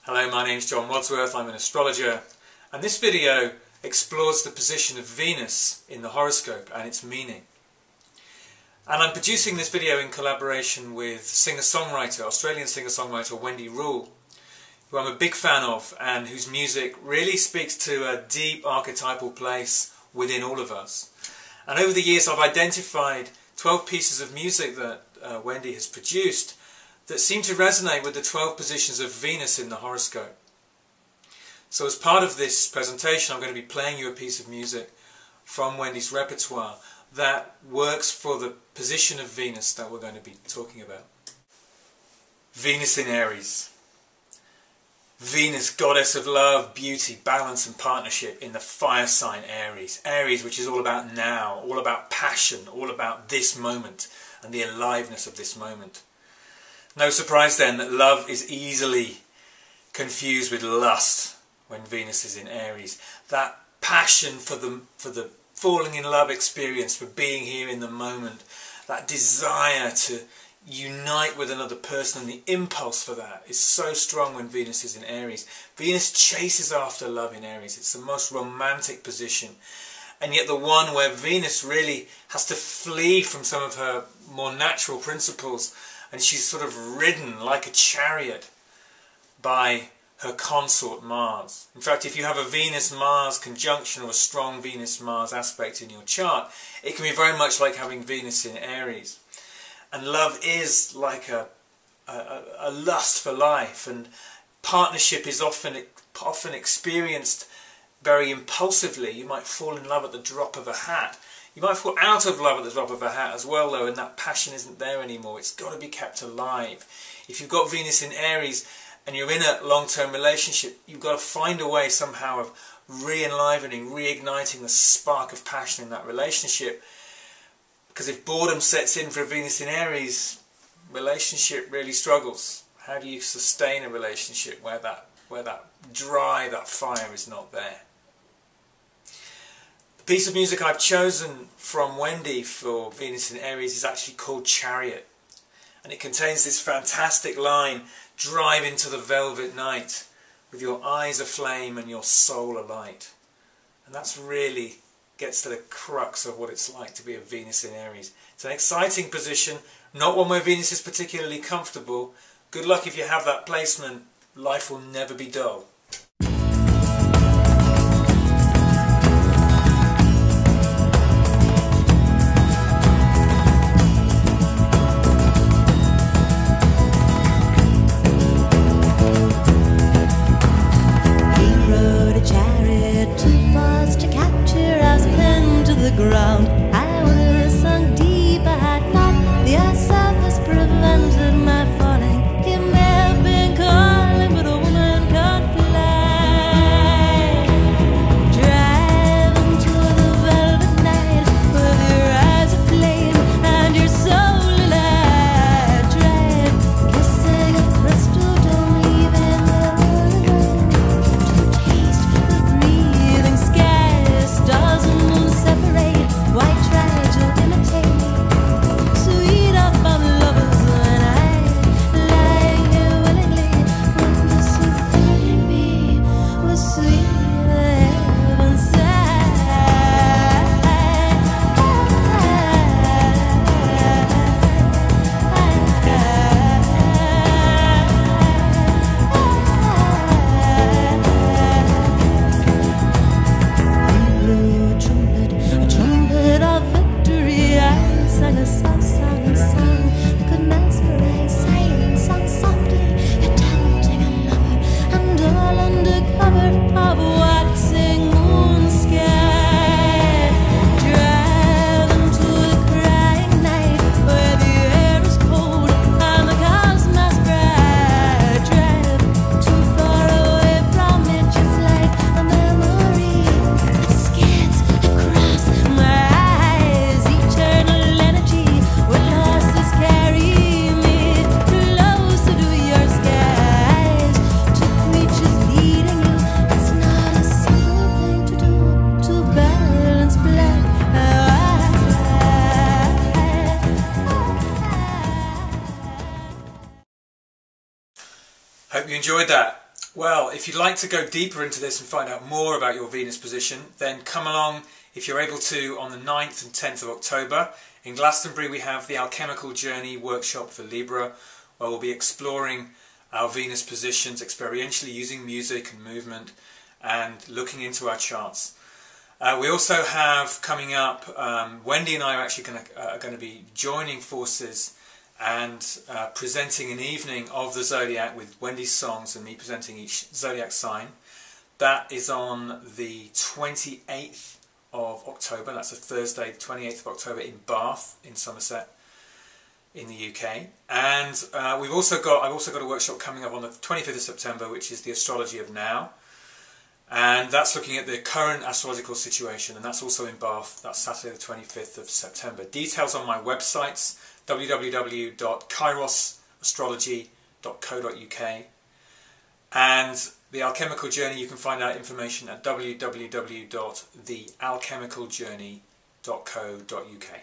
Hello, my name's John Wadsworth, I'm an astrologer, and this video explores the position of Venus in the horoscope and its meaning. And I'm producing this video in collaboration with singer-songwriter, Australian singer-songwriter Wendy, who I'm a big fan of and whose music really speaks to a deep archetypal place within all of us. And over the years I've identified 12 pieces of music that Wendy has produced that seem to resonate with the 12 positions of Venus in the horoscope. So as part of this presentation I'm going to be playing you a piece of music from Wendy's repertoire that works for the position of Venus that we're going to be talking about. Venus in Aries. Venus, goddess of love, beauty, balance and partnership in the fire sign Aries. Aries, which is all about now, all about passion, all about this moment and the aliveness of this moment. No surprise then that love is easily confused with lust when Venus is in Aries. That passion for the falling in love experience, for being here in the moment, that desire to unite with another person and the impulse for that is so strong when Venus is in Aries. Venus chases after love in Aries. It's the most romantic position, and yet the one where Venus really has to flee from some of her more natural principles, and she's sort of ridden like a chariot by her consort Mars. In fact, if you have a Venus-Mars conjunction or a strong Venus-Mars aspect in your chart, it can be very much like having Venus in Aries. And love is like a lust for life, and partnership is often experienced very impulsively. You might fall in love at the drop of a hat. You might fall out of love at the drop of a hat as well, though, and that passion isn't there anymore. It's got to be kept alive. If you've got Venus in Aries and you're in a long-term relationship, you've got to find a way somehow of re-enlivening, reigniting the spark of passion in that relationship. Because if boredom sets in for Venus in Aries, relationship really struggles. How do you sustain a relationship where that drive, that fire is not there? The piece of music I've chosen from Wendy for Venus in Aries is actually called Chariot. And it contains this fantastic line, drive into the velvet night with your eyes aflame and your soul alight. And that's really gets to the crux of what it's like to be a Venus in Aries. It's an exciting position, not one where Venus is particularly comfortable. Good luck if you have that placement. Life will never be dull. Ground. I would have sunk deep, I had not the earth's surface prevented my falling. He may have been calling, but a woman can't fly. Driving to the velvet night with your eyes aflame and your soul alive. Drive, kissing a crystal dome, leaving the alone to taste the breathing sky. Stars and moons separate. Why try to imitate me? Sweet up on lovers when I lie here willingly. Witness you filling me with sweet heaven side. Blue trumpet, a trumpet of victory. I sang a soft song, a song that could mesmerize. Silent song softly, you're tempting a lover, and all under cover of a waxing moon sky. Driving to the crying night where the air is cold and the cosmos bright. Drive too far away from it, just like a memory that skids across my eyes. Eternal energy, when horses carry me closer to your skies. Two creatures leading you, it's not a simple thing to do, to balance black and white. Hope you enjoyed that. Well, if you'd like to go deeper into this and find out more about your Venus position, then come along, if you're able to, on the 9th and 10th of October. In Glastonbury we have the Alchemical Journey workshop for Libra, where we'll be exploring our Venus positions experientially using music and movement and looking into our charts. We also have coming up, Wendy and I are actually going to be joining forces and presenting an evening of the zodiac with Wendy's songs and me presenting each zodiac sign. That is on the 28th of October. That's a Thursday, the 28th of October in Bath in Somerset in the UK. And I've also got a workshop coming up on the 25th of September, which is the Astrology of Now. And that's looking at the current astrological situation, and that's also in Bath. That's Saturday the 25th of September. Details on my websites, www.kairosastrology.co.uk, and the Alchemical Journey, you can find out information at www.thealchemicaljourney.co.uk.